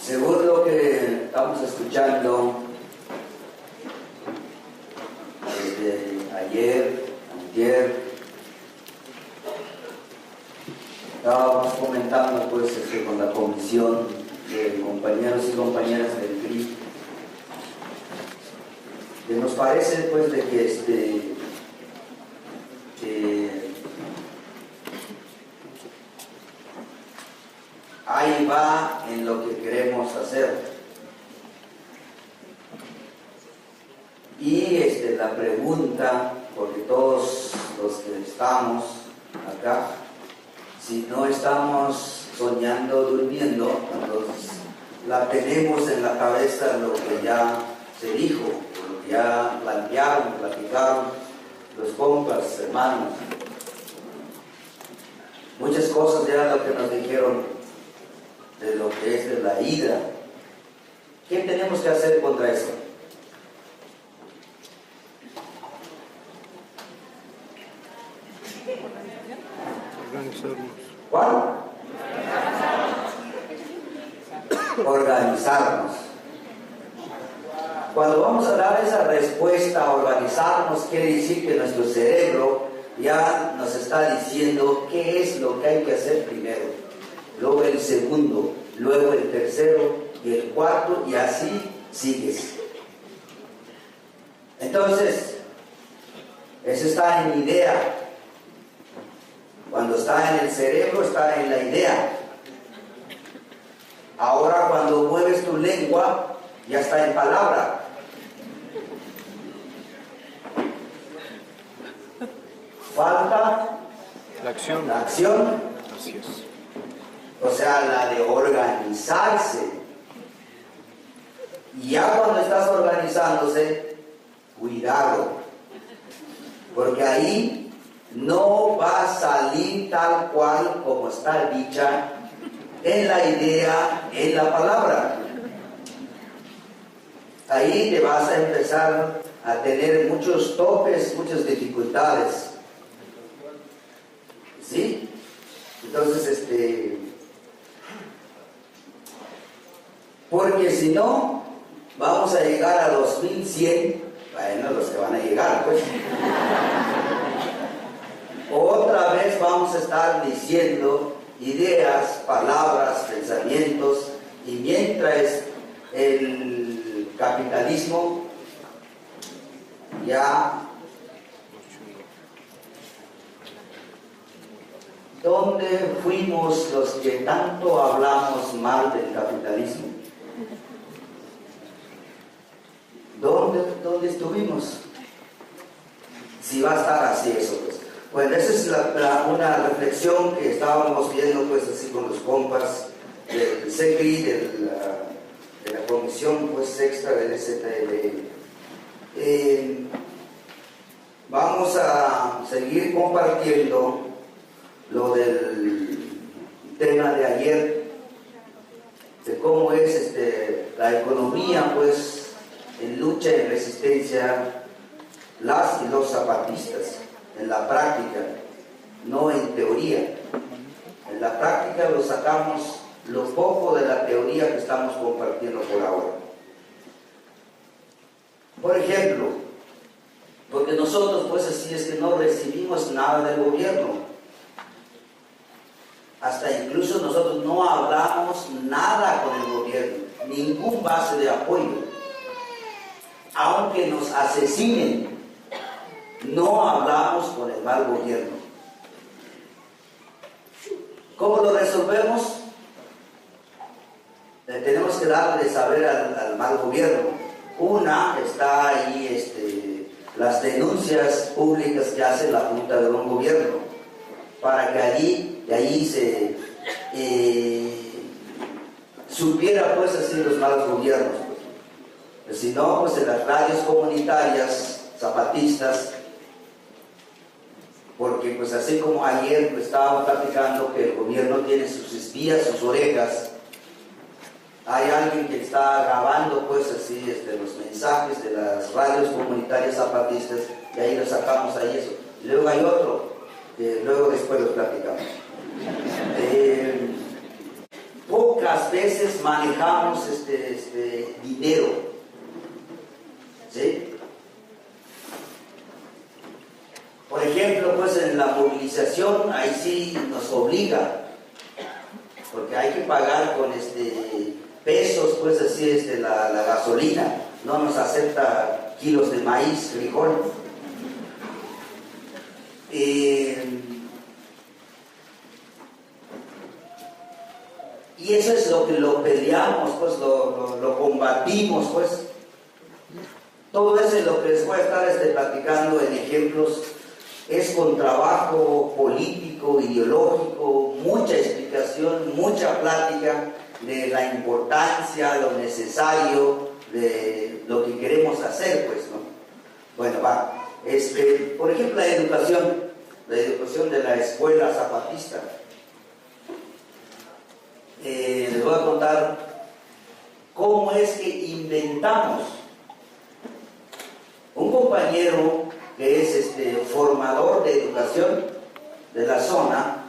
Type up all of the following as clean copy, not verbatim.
Según lo que estamos escuchando desde ayer, antier, estábamos comentando pues con la comisión de compañeros y compañeras del PRI, que nos parece pues de que ahí va en lo que queremos hacer. Y la pregunta, porque todos los que estamos acá, si no estamos soñando, durmiendo, entonces la tenemos en la cabeza lo que ya se dijo, lo que ya plantearon, platicaron los compas, hermanos. Muchas cosas ya lo que nos dijeron de lo que es de la ira. ¿Qué tenemos que hacer contra eso? Organizarnos. ¿Cuál? Organizarnos. Cuando vamos a dar esa respuesta a organizarnos, quiere decir que nuestro cerebro ya nos está diciendo qué es lo que hay que hacer primero, luego el segundo, luego el tercero y el cuarto, y así sigues. Entonces, eso está en idea. Cuando está en el cerebro, está en la idea. Ahora cuando mueves tu lengua, ya está en palabra. Falta La acción. la acción, Así es. o sea, la de organizarse. Y ya cuando estás organizándose, cuidado, porque ahí no va a salir tal cual como está dicha en la idea, en la palabra. Ahí te vas a empezar a tener muchos topes, muchas dificultades. ¿Sí? Entonces, porque si no, vamos a llegar a 2100, bueno, los que van a llegar, pues. Otra vez vamos a estar diciendo ideas, palabras, pensamientos, y mientras el capitalismo ya... ¿Dónde fuimos los que tanto hablamos mal del capitalismo? ¿Dónde estuvimos? Si va a estar así eso, pues. Bueno, esa es una reflexión que estábamos viendo, pues, así con los compas del SECRI, de la comisión, pues, sexta del STL. Vamos a seguir compartiendo lo del tema de ayer, de cómo es la economía, pues, en lucha y resistencia, las y los zapatistas, en la práctica, no en teoría. En la práctica lo sacamos lo poco de la teoría que estamos compartiendo por ahora. Por ejemplo, porque nosotros, pues, así es que no recibimos nada del gobierno. Hasta incluso nosotros no hablamos nada con el gobierno, ningún base de apoyo. Aunque nos asesinen, no hablamos con el mal gobierno. ¿Cómo lo resolvemos? Tenemos que darle saber al mal gobierno. Una, está ahí las denuncias públicas que hace la Junta de Buen Gobierno, para que de allí se supiera, pues, así los malos gobiernos. Pues, si no, pues en las radios comunitarias zapatistas, porque pues así como ayer pues, estábamos platicando que el gobierno tiene sus espías, sus orejas, hay alguien que está grabando, pues, así los mensajes de las radios comunitarias zapatistas, y ahí lo sacamos ahí eso. Y luego hay otro, que luego después lo platicamos. Pocas veces veces manejamos dinero, ¿sí? Por ejemplo, pues en la movilización, ahí sí nos obliga, porque hay que pagar con pesos, pues así la gasolina, no nos acepta kilos de maíz, frijol. Y eso es lo que lo peleamos, pues lo combatimos, pues. Todo eso es lo que les voy a estar platicando en ejemplos. Es con trabajo político, ideológico, mucha explicación, mucha plática de la importancia, lo necesario, de lo que queremos hacer, pues, ¿no? Bueno, va. Por ejemplo, la educación de la escuela zapatista. Les voy a contar cómo es que inventamos. Un compañero que es formador de educación de la zona,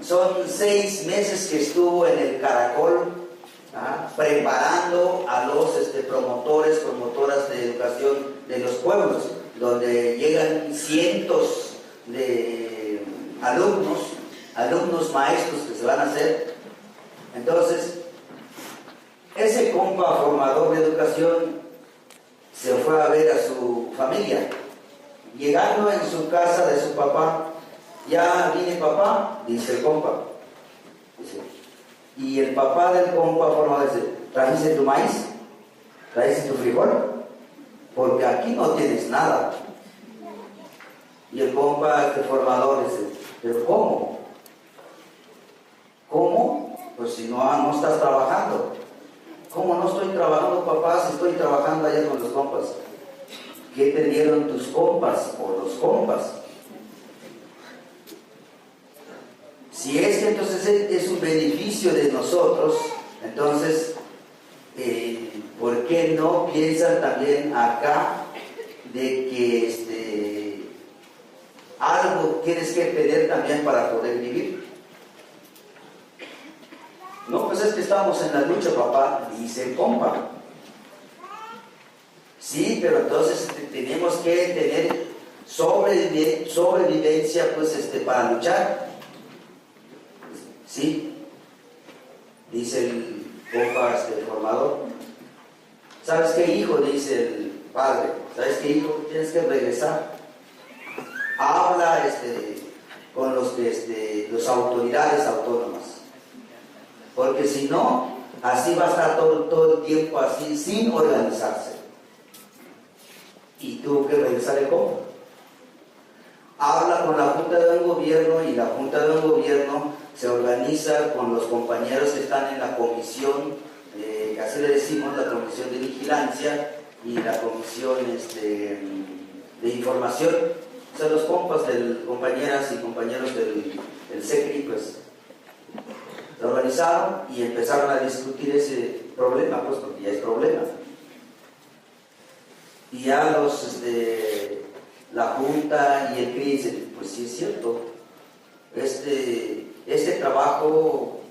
son 6 meses que estuvo en el Caracol, preparando a los promotoras de educación de los pueblos, donde llegan cientos de alumnos maestros que se van a hacer. Entonces, ese compa formador de educación se fue a ver a su familia. Llegando en su casa de su papá, ya viene papá, dice el compa. Dice, y el papá del compa formador dice, ¿trajiste tu maíz? ¿Trajiste tu frijol? Porque aquí no tienes nada. Y el compa formador dice, ¿pero cómo? ¿Cómo? Pues si no estás trabajando. ¿Cómo no estoy trabajando, papá, si estoy trabajando allá con los compas? ¿Qué te dieron tus compas o los compas? Si es que entonces es un beneficio de nosotros, entonces, ¿por qué no piensan también acá de que algo tienes que tener también para poder vivir? No, pues es que estamos en la lucha, papá, dice el compa. Sí, pero entonces tenemos que tener sobrevivencia, pues, para luchar. Sí, dice el compa, formador. ¿Sabes qué, hijo? Dice el padre. ¿Sabes qué, hijo? Tienes que regresar. Habla con las autoridades autónomas. Porque si no, así va a estar todo el tiempo así, sin organizarse. Y tuvo que regresar el compa. Habla con la Junta de Buen Gobierno y la Junta de Buen Gobierno se organiza con los compañeros que están en la comisión, así le decimos, la comisión de vigilancia y la comisión de información. O sea, los compas, compañeras y compañeros del SECRI, pues, se organizaron y empezaron a discutir ese problema, pues, porque ya es problema. Y ya la Junta y el CRI dicen, pues sí es cierto, este trabajo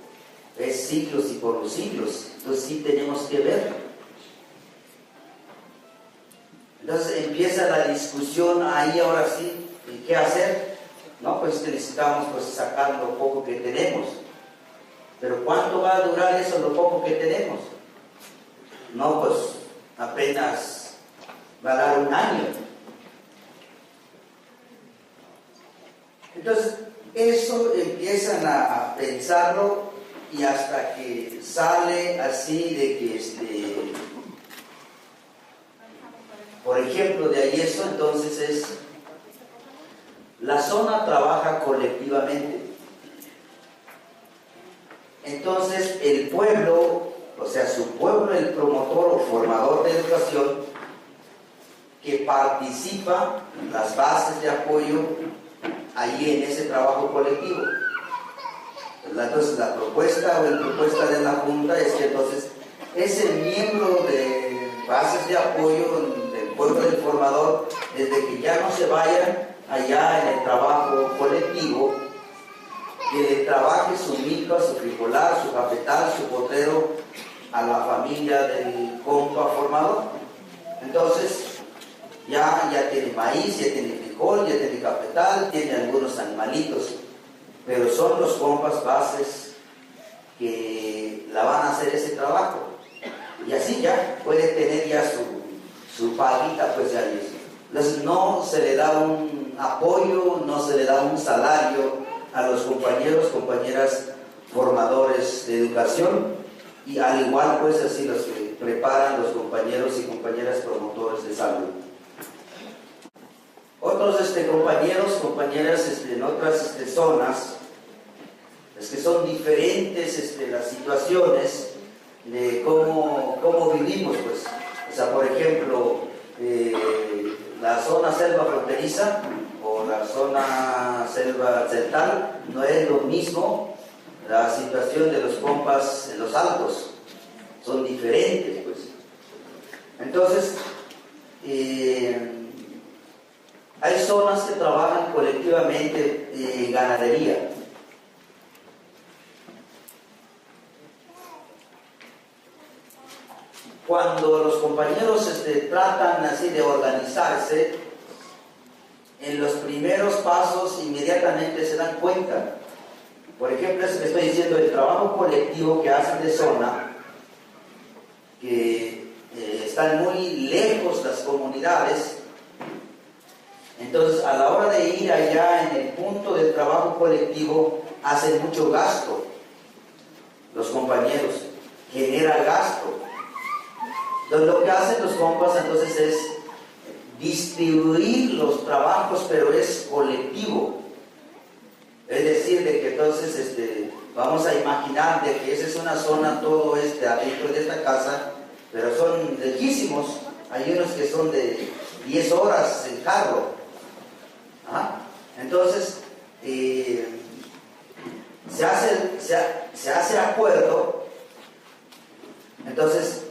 es siglos y por los siglos, entonces sí tenemos que ver. Entonces empieza la discusión ahí, ahora sí, ¿qué hacer? No, pues necesitamos pues sacar lo poco que tenemos. Pero ¿cuánto va a durar eso, lo poco que tenemos? No, pues apenas va a dar un año. Entonces, eso empiezan a pensarlo y hasta que sale así de que por ejemplo, de ahí eso entonces es la zona trabaja colectivamente. Entonces el pueblo, o sea, su pueblo, el promotor o formador de educación, que participa en las bases de apoyo ahí en ese trabajo colectivo. Entonces la propuesta de la Junta es que entonces ese miembro de bases de apoyo del pueblo del formador, desde que ya no se vayan allá en el trabajo colectivo, que le trabaje su milpa, su frijolar, su cafetal, su potrero a la familia del compa formador. Entonces, ya tiene maíz, ya tiene frijol, ya tiene cafetal, tiene algunos animalitos, pero son los compas bases que la van a hacer ese trabajo. Y así ya puede tener ya su paguita, pues ya listo. Entonces no se le da un apoyo, no se le da un salario a los compañeros, compañeras formadores de educación, y al igual pues así los que preparan los compañeros y compañeras promotores de salud. Otros compañeros, compañeras en otras zonas, es que son diferentes las situaciones de cómo vivimos, pues. O sea, por ejemplo, la zona selva fronteriza o la zona selva central no es lo mismo la situación de los compas en los altos, son diferentes, pues. Entonces, hay zonas que trabajan colectivamente en ganadería. Cuando los compañeros tratan así de organizarse, en los primeros pasos inmediatamente se dan cuenta. Por ejemplo, eso que estoy diciendo, el trabajo colectivo que hacen de zona, que están muy lejos las comunidades. Entonces, a la hora de ir allá en el punto del trabajo colectivo, hacen mucho gasto. Los compañeros genera gasto. Entonces, lo que hacen los compas entonces es distribuir los trabajos, pero es colectivo. Es decir, de que entonces vamos a imaginar de que esa es una zona todo adentro de esta casa, pero son lejísimos. Hay unos que son de 10 horas en carro. ¿Ah? Entonces, se hace acuerdo. Entonces,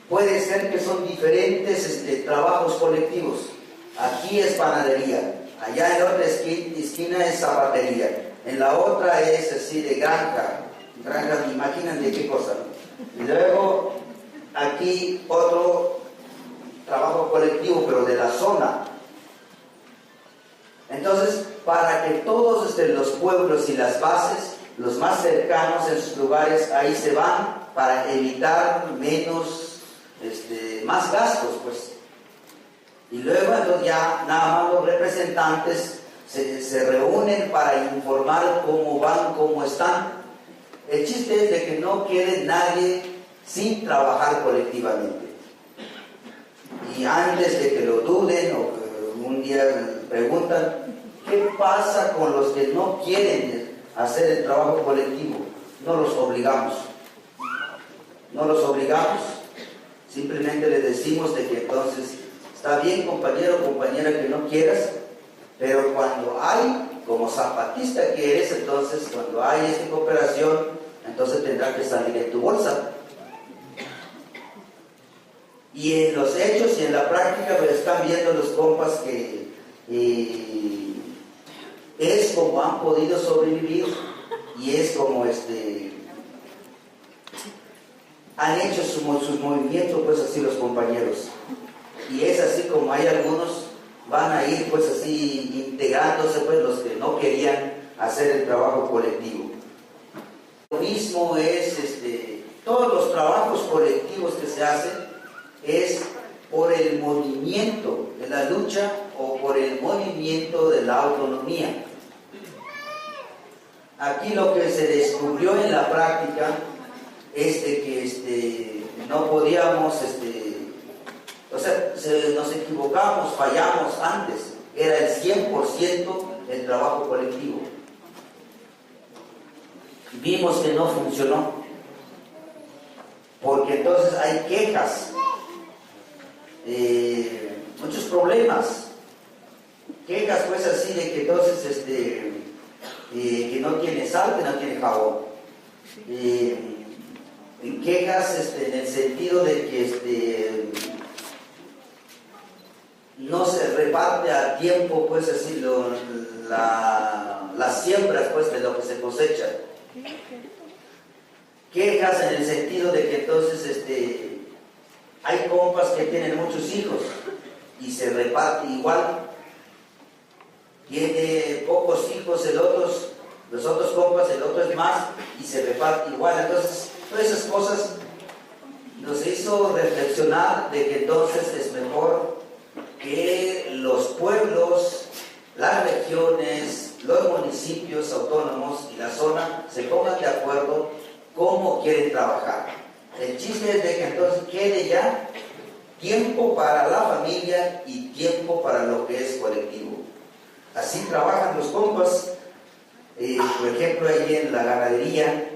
puede ser que son diferentes trabajos colectivos. Aquí es panadería, allá en la otra esquina es zapatería, en la otra es así de granja, imaginan de qué cosa. Y luego aquí otro trabajo colectivo, pero de la zona. Entonces, para que todos los pueblos y las bases, los más cercanos en sus lugares, ahí se van para evitar más gastos, pues. Y luego entonces ya nada más los representantes se reúnen para informar cómo van, cómo están. El chiste es de que no quede nadie sin trabajar colectivamente. Y antes de que lo duden o que un día preguntan, ¿qué pasa con los que no quieren hacer el trabajo colectivo? No los obligamos. No los obligamos. Simplemente les decimos de que entonces está bien, compañero o compañera, que no quieras, pero cuando hay, como zapatista que eres, entonces cuando hay esta cooperación, entonces tendrá que salir de tu bolsa. Y en los hechos y en la práctica pues están viendo los compas que es como han podido sobrevivir y es como han hecho sus movimientos, pues así los compañeros. Y es así como hay algunos van a ir pues así integrándose, pues los que no querían hacer el trabajo colectivo. Lo mismo es todos los trabajos colectivos que se hacen es por el movimiento de la lucha o por el movimiento de la autonomía. Aquí lo que se descubrió en la práctica es de que no podíamos, nos equivocamos, fallamos antes, era el 100% el trabajo colectivo. Vimos que no funcionó, porque entonces hay quejas, muchos problemas, quejas pues así de que entonces que no tiene sal, que no tiene jabón. Quejas en el sentido de que no se reparte a tiempo pues así la las siembras pues de lo que se cosecha. Quejas en el sentido de que entonces hay compas que tienen muchos hijos y se reparte igual. Tiene pocos hijos los otros compas, el otro es más y se reparte igual. Entonces, todas esas cosas nos hizo reflexionar de que entonces es mejor que los pueblos, las regiones, los municipios autónomos y la zona se pongan de acuerdo cómo quieren trabajar. El chiste es de que entonces quede ya tiempo para la familia y tiempo para lo que es colectivo. Así trabajan los compas, por ejemplo, ahí en la ganadería.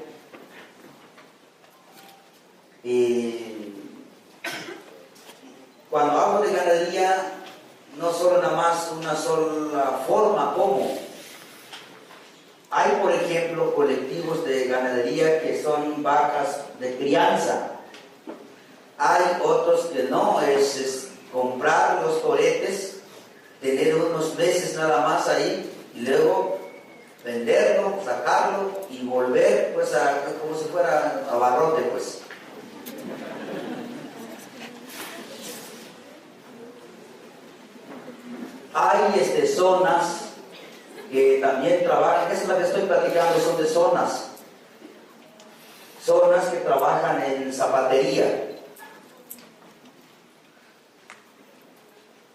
Cuando hablo de ganadería, no solo nada más una sola forma como. Hay, por ejemplo, colectivos de ganadería que son vacas de crianza. Hay otros que no, es comprar los toretes, tener unos meses nada más ahí y luego venderlo, sacarlo y volver pues como si fuera abarrote pues. Hay zonas que también trabajan, esa es la que estoy platicando, son de zonas que trabajan en zapatería.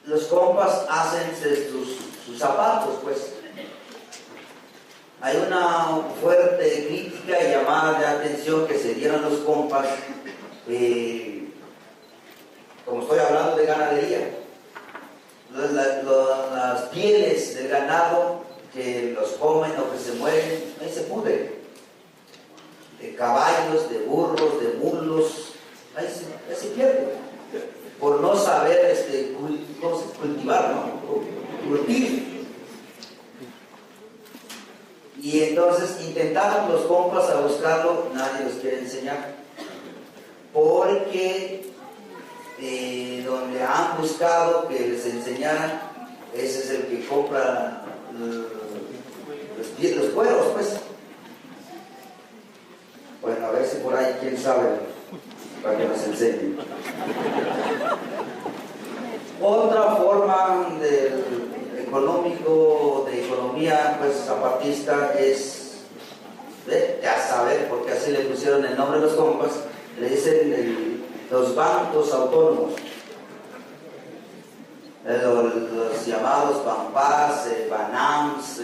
Los compas hacen sus zapatos pues. Hay una fuerte crítica y llamada de atención que se dieron los compas, como estoy hablando de ganadería, las pieles del ganado que los comen o que se mueren, ahí se pudren, de caballos, de burros, de mulos, ahí se pierde, por no saber cultivar, ¿no? Curtir. Y entonces intentaron los compas a buscarlo, nadie los quiere enseñar, porque donde han buscado que les enseñaran, ese es el que compra los cueros, pues. Bueno, a ver si por ahí, quién sabe, para que nos enseñen. Otra forma de economía pues zapatista es, ya saber, porque así le pusieron el nombre a los compas, le dicen los bancos autónomos, los llamados PAMPAS, BANAMS,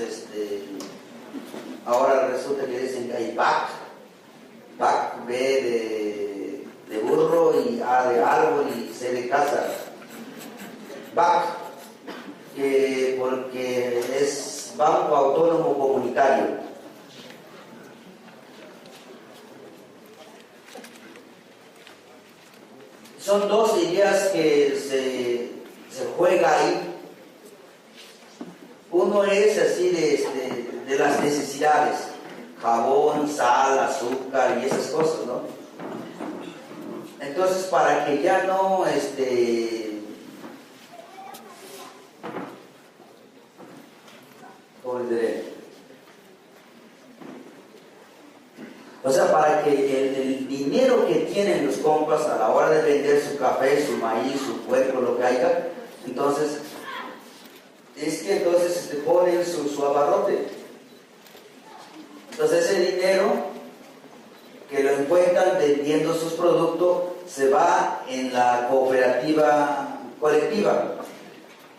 ahora resulta que dicen que hay BAC, B de burro y A de árbol y C de casa. BAC, porque es Banco Autónomo Comunitario. Son dos ideas que se juega ahí. Uno es así de las necesidades, jabón, sal, azúcar y esas cosas, ¿no? Entonces, para que ya no ¿cómo les diré? O sea, para que el dinero que tienen los compas a la hora de vender su café, su maíz, su puerco, lo que haya, entonces, es que entonces ponen su abarrote. Entonces ese dinero que lo encuentran vendiendo sus productos se va en la cooperativa colectiva.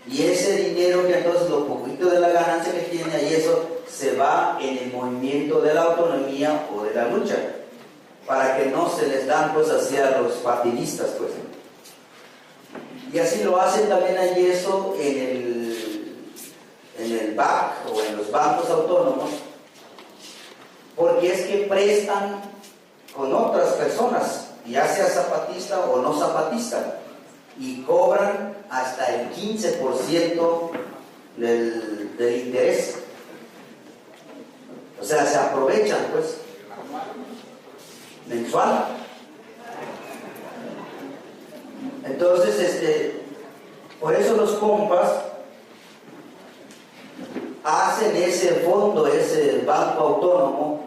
Y ese dinero que entonces lo poquito de la ganancia que tiene ahí, eso se va en el movimiento de la autonomía o de la lucha, para que no se les dan pues hacia los partidistas pues. Y así lo hacen también allí eso en el BAC o en los bancos autónomos, porque es que prestan con otras personas, ya sea zapatista o no zapatista, y cobran hasta el 15% del interés. O sea, se aprovechan pues mensual. Entonces, por eso los compas hacen ese fondo, ese Banco Autónomo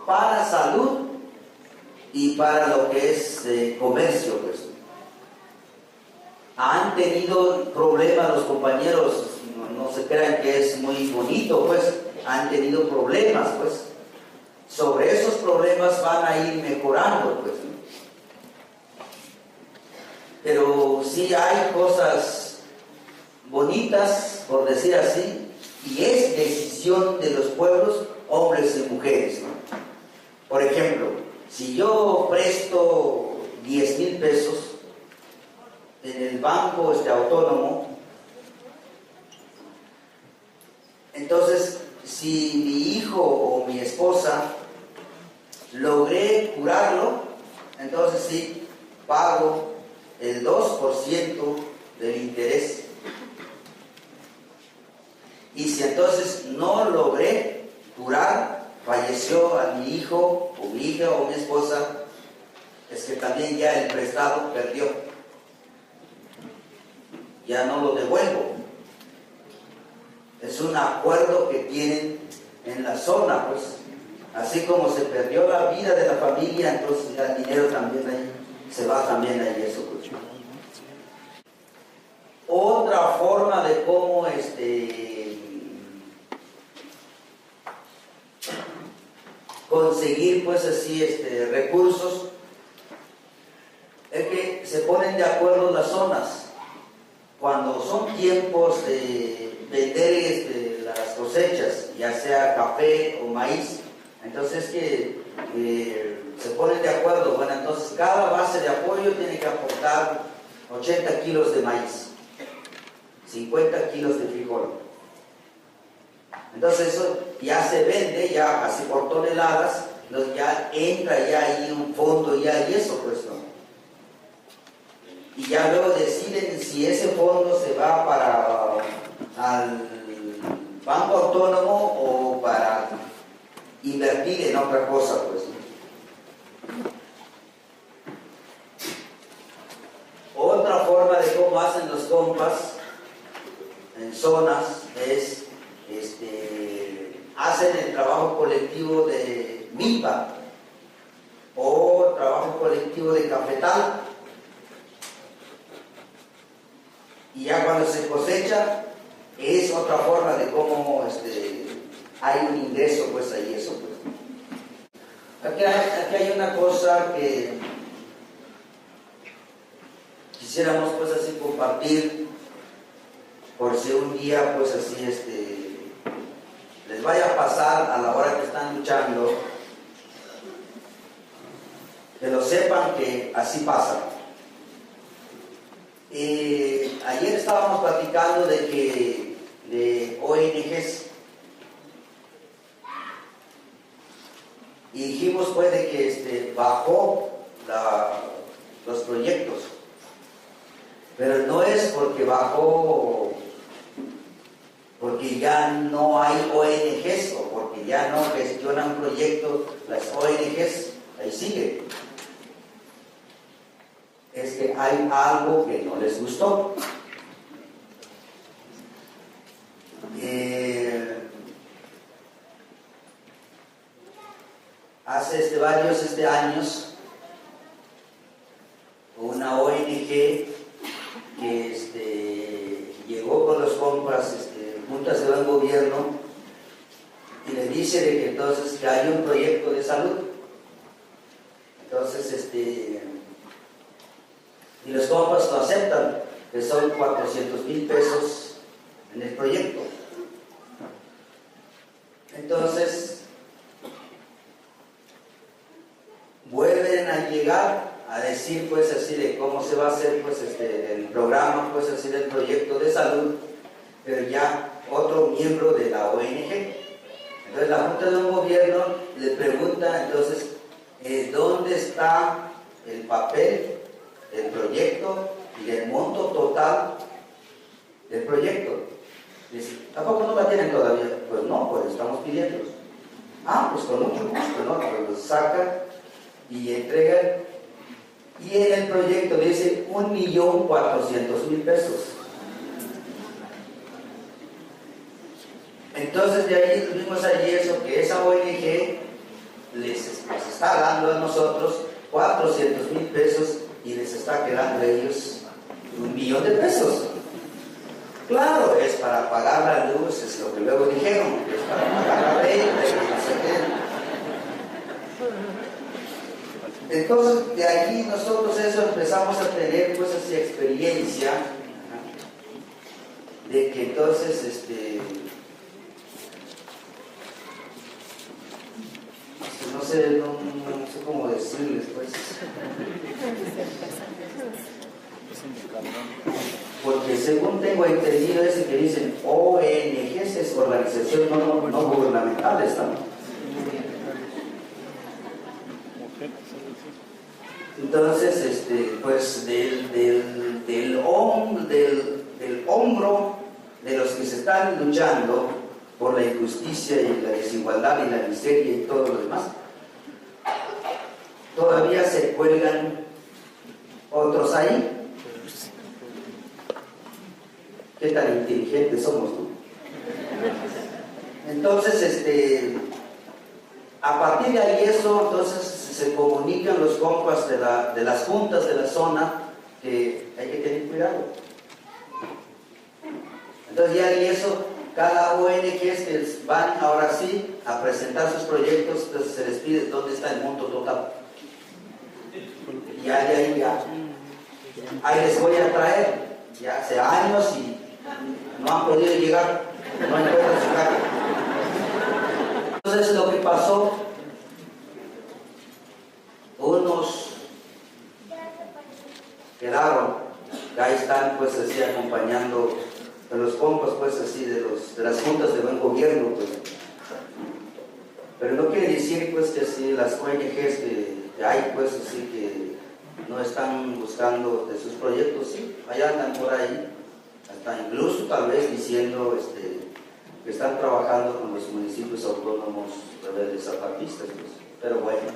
para salud y para lo que es comercio, pues. Han tenido problemas los compañeros, no se crean que es muy bonito, pues, han tenido problemas, pues. Sobre esos problemas van a ir mejorando, pues. Pero sí hay cosas bonitas, por decir así, y es decisión de los pueblos, hombres y mujeres, ¿no? Por ejemplo, si yo presto 10,000 pesos en el banco autónomo, entonces si mi hijo o mi esposa logré curarlo, entonces sí pago el 2% del interés. Y si entonces no logré curar, falleció a mi hijo o mi hija o mi esposa, es que también ya el prestado perdió. Ya no lo devuelvo. Es un acuerdo que tienen en la zona, pues. Así como se perdió la vida de la familia, entonces el dinero también ahí, se va también ahí eso, pues. Otra forma de cómo conseguir pues así recursos es que se ponen de acuerdo las zonas. Cuando son tiempos de vender las cosechas, ya sea café o maíz, entonces que se ponen de acuerdo. Bueno, entonces cada base de apoyo tiene que aportar 80 kilos de maíz, 50 kilos de frijol. Entonces eso ya se vende, ya así por toneladas, entonces ya entra ya ahí un fondo ya y eso pues, ¿no? Y ya luego deciden si ese fondo se va para al Banco Autónomo o para invertir en otra cosa, pues. Otra forma de cómo hacen los compas en zonas es hacen el trabajo colectivo de milpa o trabajo colectivo de cafetal. Y ya cuando se cosecha, es otra forma de cómo hay un ingreso, pues ahí eso, pues. Aquí hay una cosa que quisiéramos, pues así, compartir, por si un día, pues así, les vaya a pasar a la hora que están luchando, que lo sepan que así pasa. Ayer estábamos platicando de ONGs y dijimos pues de que bajó los proyectos, pero no es porque bajó porque ya no hay ONGs o porque ya no gestionan proyectos las ONGs, ahí sigue. Es que hay algo que no les gustó. Hace varios años, una ONG que llegó con los compas juntas de buen gobierno y le dice de que entonces que hay un proyecto de salud. Entonces y los compas lo aceptan, que son 400,000 pesos en el proyecto. Entonces vuelven a llegar a decir pues así de cómo se va a hacer pues el programa pues así del proyecto de salud, pero ya otro miembro de la ONG. Entonces la Junta de un Gobierno le pregunta entonces ¿dónde está el papel del proyecto y del monto total del proyecto? Dice, ¿tampoco no la tienen todavía? Pues no, pues estamos pidiéndolos. Ah, pues con mucho gusto, ¿no? Pues los sacan y entregan. Y en el proyecto dice 1,400,000 pesos. Entonces de ahí vimos allí eso ONG les está dando a nosotros 400,000 pesos y les está quedando a ellos 1,000,000 de pesos. Claro, es para pagar la luz, es lo que luego dijeron, es para pagar la renta y no sé qué. Entonces, de ahí nosotros eso empezamos a tener pues así experiencia, ¿no? De que entonces no sé cómo decirles pues, porque según tengo entendido ese que dicen ONGs es organización no gubernamentales, ¿no? Entonces, pues del hombro de los que se están luchando por la injusticia y la desigualdad y la miseria y todo lo demás, todavía se cuelgan otros ahí. Qué tan inteligentes somos, ¿no? Entonces, a partir de ahí entonces se comunican los compas de las juntas de la zona que hay que tener cuidado. Entonces ya y eso, cada ONG que van ahora sí a presentar sus proyectos, entonces se les pide dónde está el monto total. Y ya de ahí ahí les voy a traer, ya hace años y no han podido llegar, no encuentran su carga. Entonces lo que pasó, unos quedaron, ahí están pues así acompañando a los compas pues así de las juntas de buen gobierno pues. Pero no quiere decir pues que así las ONGs que hay pues así que no están buscando de sus proyectos, sí, allá andan por ahí, hasta incluso tal vez diciendo que están trabajando con los municipios autónomos rebeldes zapatistas pues. Pero bueno,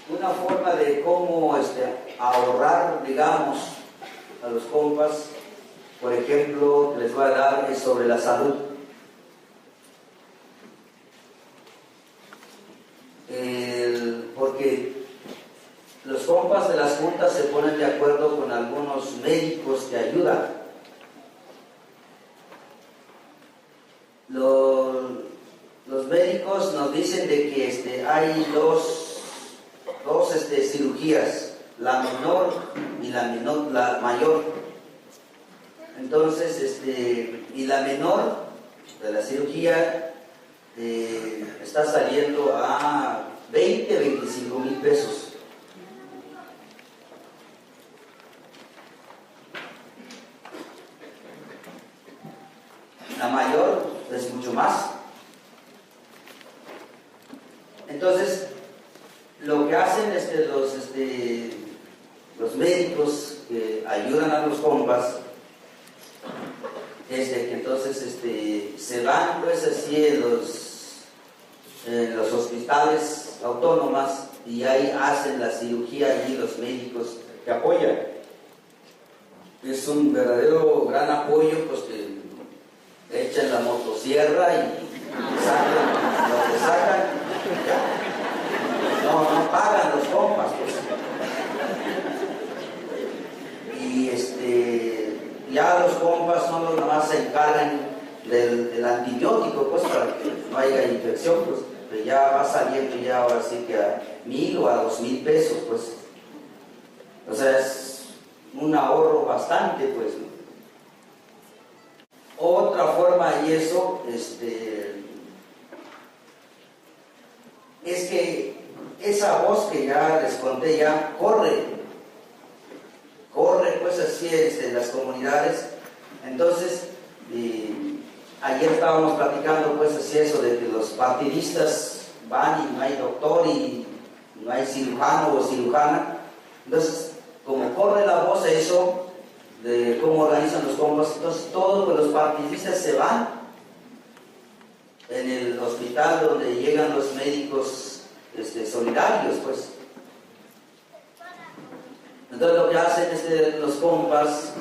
una forma de cómo ahorrar, digamos, a los compas, por ejemplo, que les voy a dar es sobre la salud. Porque los compas de las juntas se ponen de acuerdo con algunos médicos que ayudan. Los médicos nos dicen de que hay dos cirugías, la menor y la mayor. Entonces, y la menor de la cirugía está saliendo a 25,000 pesos. La mayor es mucho más. Entonces, lo que hacen los médicos que ayudan a los compas es de que entonces se van pues así en los hospitales autónomas y ahí hacen la cirugía allí los médicos que apoyan. Es un verdadero gran apoyo pues que echan la motosierra y sacan lo que sacan. No pagan los compas pues. Y ya los compas son los que más se encargan del antibiótico pues para que no haya infección pues, pero ya va saliendo ya ahora sí que a 1,000 o a 2,000 pesos pues. O sea, es un ahorro bastante pues, ¿no? Otra forma y eso es que esa voz que ya les conté ya corre pues así en las comunidades. Entonces ayer estábamos platicando pues así eso de que los partidistas van y no hay doctor y no hay cirujano o cirujana. Entonces como corre la voz eso de cómo organizan los compas, entonces todos pues, los partidistas se van en el hospital donde llegan los médicos solidarios pues. Entonces lo que hacen los compas,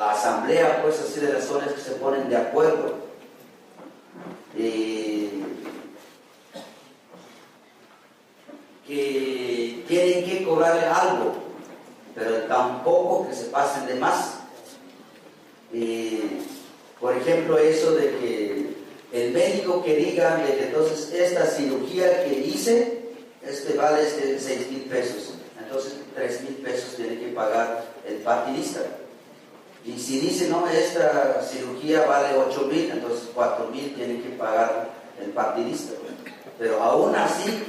la asamblea, pues así de las zonas que se ponen de acuerdo. Que tienen que cobrarle algo, pero tampoco que se pasen de más. Por ejemplo, eso de que el médico que diga de que entonces esta cirugía que hice, vale 6,000 pesos, entonces 3,000 pesos tiene que pagar el partidista. Y si dice, no, esta cirugía vale 8,000, entonces 4,000 tiene que pagar el partidista. Pero aún así,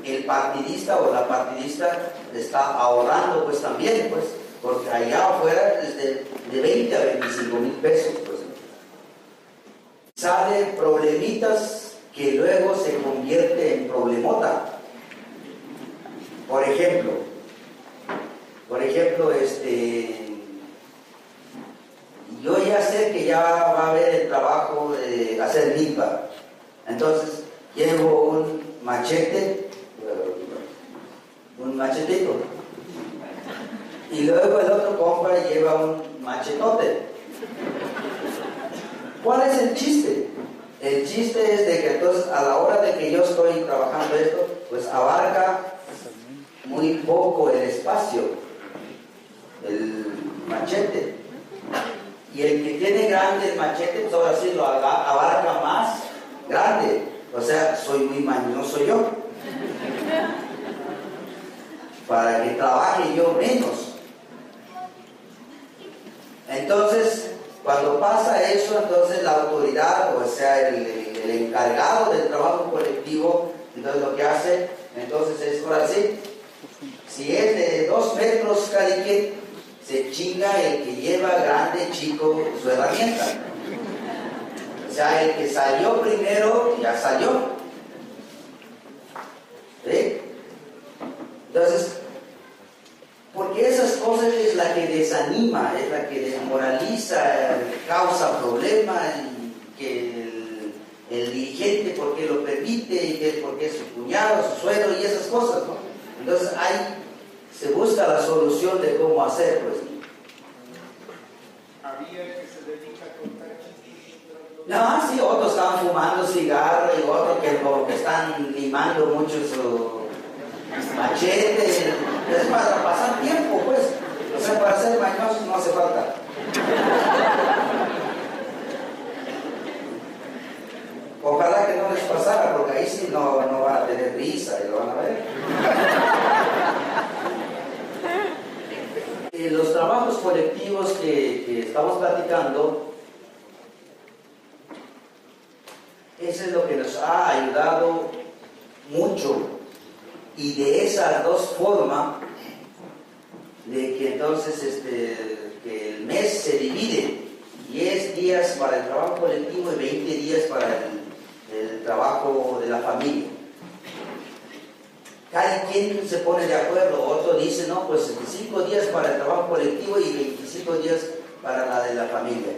el partidista o la partidista está ahorrando pues también, pues, porque allá afuera es de 20 a 25,000 pesos, pues. Sale problemitas que luego se convierte en problemota. Por ejemplo, yo ya sé que ya va a haber el trabajo de hacer milpa. Entonces, llevo un machetito, y luego el otro compa lleva un machetote. ¿Cuál es el chiste? El chiste es de que entonces a la hora de que yo estoy trabajando esto, pues abarca muy poco el espacio, el machete. Y el que tiene grande el machete, pues ahora sí lo abarca más grande. O sea, soy muy mañoso yo, para que trabaje yo menos. Entonces, cuando pasa eso, entonces la autoridad, o sea, el encargado del trabajo colectivo, entonces lo que hace, entonces es, ahora sí, si es de 2 metros cada quien, se chinga el que lleva grande, chico, su herramienta. O sea, el que salió primero, ya salió. ¿Sí? Entonces, porque esas cosas es la que desanima, es la que desmoraliza, causa problemas, y que el dirigente porque lo permite, y que porque es su cuñado, su suegro y esas cosas, ¿no? Entonces se busca la solución de cómo hacer, pues. Había que se dedica a contar chiquitos. No, sí, otros están fumando cigarro y otros que como que están limando mucho su machete. Es para pasar tiempo, pues. O sea, para ser mañosos no hace falta. Ojalá que no les pasara, porque ahí sí no van a tener risa y lo van a ver. Los trabajos colectivos que estamos platicando, eso es lo que nos ha ayudado mucho. Y de esas dos formas, de que entonces que el mes se divide, 10 días para el trabajo colectivo y 20 días para el trabajo de la familia. Cada quien se pone de acuerdo, otro dice, no, pues 5 días para el trabajo colectivo y 25 días para la de la familia.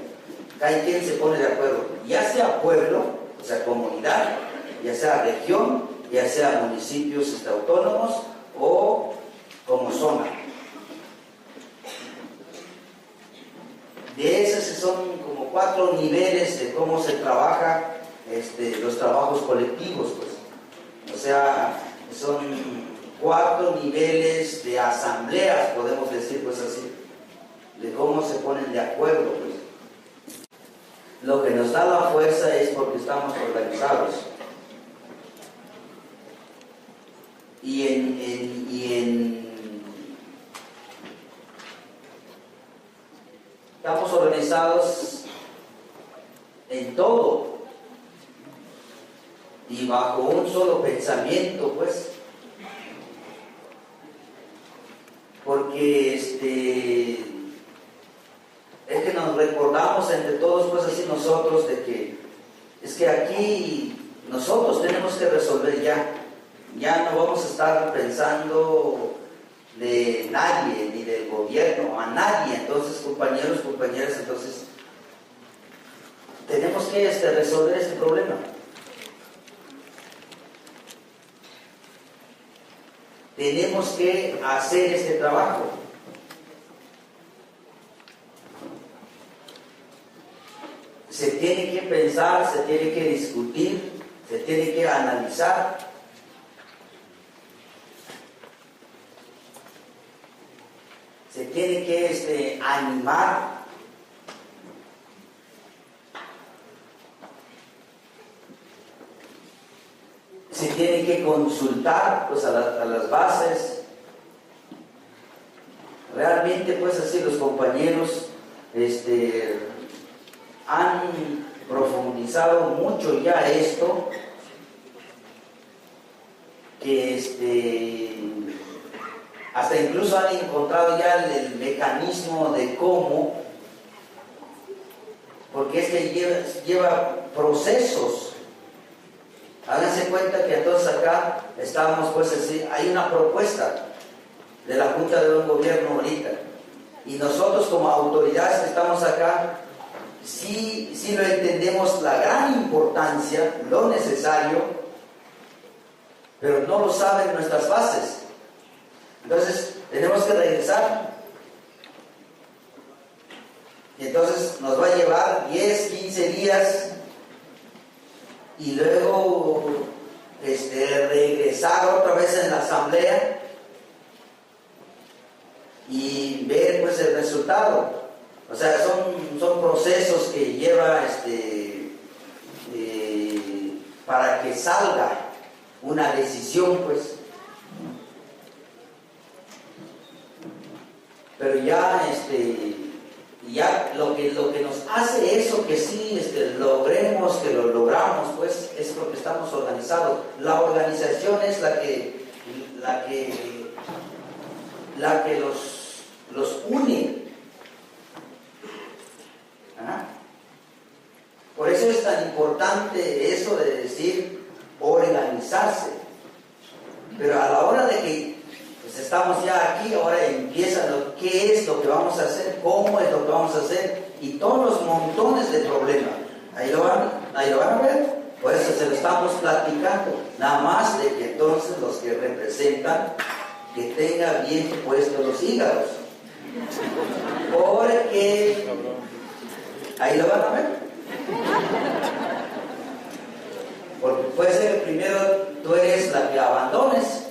Cada quien se pone de acuerdo, ya sea pueblo, o sea, comunidad, ya sea región, ya sea municipios autónomos o como zona. De esas son como 4 niveles de cómo se trabaja los trabajos colectivos, pues. O sea, son 4 niveles de asambleas, podemos decir, pues así, de cómo se ponen de acuerdo, pues. Lo que nos da la fuerza es porque estamos organizados. Estamos organizados en todo y bajo un solo pensamiento, pues, porque es que nos recordamos entre todos, pues así nosotros, de que es que aquí nosotros tenemos que resolver ya no vamos a estar pensando de nadie, ni del gobierno, a nadie. Entonces, compañeros, compañeras, entonces tenemos que resolver este problema. Tenemos que hacer este trabajo. se tiene que pensar, se tiene que discutir, se tiene que analizar. Se tiene que animar. Se tiene que consultar pues, a las bases. Realmente pues así los compañeros han profundizado mucho ya esto, que hasta incluso han encontrado ya el mecanismo de cómo, porque es que lleva procesos. Háganse cuenta que entonces acá estábamos pues así, hay una propuesta de la Junta de Gobierno ahorita, y nosotros como autoridades que estamos acá, sí lo entendemos la gran importancia, lo necesario, pero no lo saben nuestras bases. Entonces tenemos que regresar, y entonces nos va a llevar 10, 15 días y luego regresar otra vez en la asamblea y ver pues el resultado. O sea, son procesos que lleva para que salga una decisión pues. Pero ya lo que nos hace eso, que sí logremos, que lo logramos, pues es lo que estamos organizados. La organización es la que los une. ¿Ah? Por eso es tan importante eso de decir organizarse. Pero a la hora de que pues estamos ya aquí, ahora empieza qué es lo que vamos a hacer, cómo es lo que vamos a hacer, y todos los montones de problemas. Ahí lo van a ver. Por eso se lo estamos platicando. Nada más de que entonces los que representan, que tengan bien puestos los hígados. Porque ahí lo van a ver. Porque puede ser que primero tú eres la que abandones.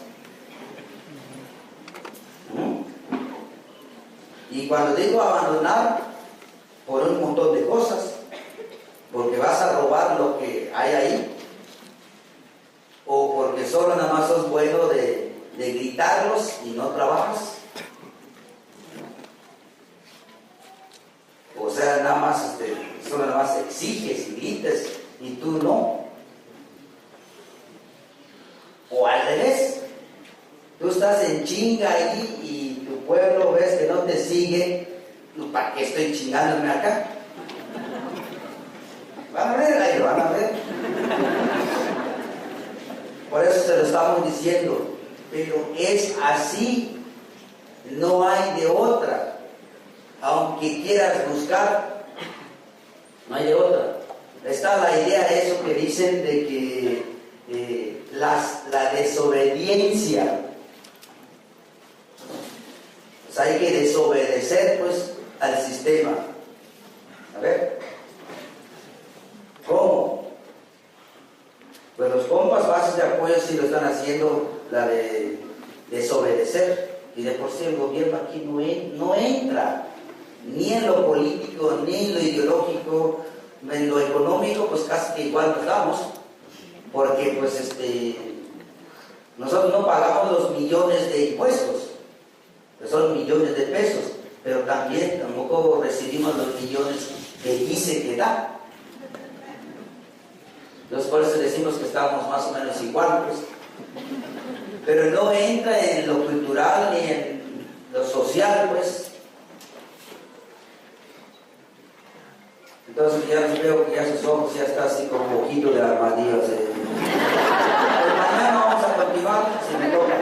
Y cuando digo abandonar, por un montón de cosas, porque vas a robar lo que hay ahí, o porque solo nada más sos bueno de gritarlos y no trabajas. O sea, solo nada más exiges y grites y tú no. O al revés, tú estás en chinga ahí y tu pueblo ves que no te sigue, ¿para qué estoy chingándome acá? Van a ver, ahí lo van a ver. Por eso se lo estamos diciendo, pero es así, no hay de otra. Aunque quieras buscar, no hay de otra. Está la idea de eso que dicen de que la desobediencia, pues hay que desobedecer pues al sistema. A ver, ¿cómo? Pues los compas bases de apoyo sí lo están haciendo, la de desobedecer, y de por sí el gobierno aquí no entra ni en lo político, ni en lo ideológico, en lo económico, pues casi que igual nos damos, porque pues nosotros no pagamos los millones de impuestos, que son millones de pesos, pero también tampoco recibimos los millones que dice que da. Entonces por eso decimos que estamos más o menos igual, pues. Pero no entra en lo cultural ni en lo social, pues. Entonces ya veo que ya sus ojos ya está así como ojito de armadillo. Pero mañana vamos a continuar, si me toca.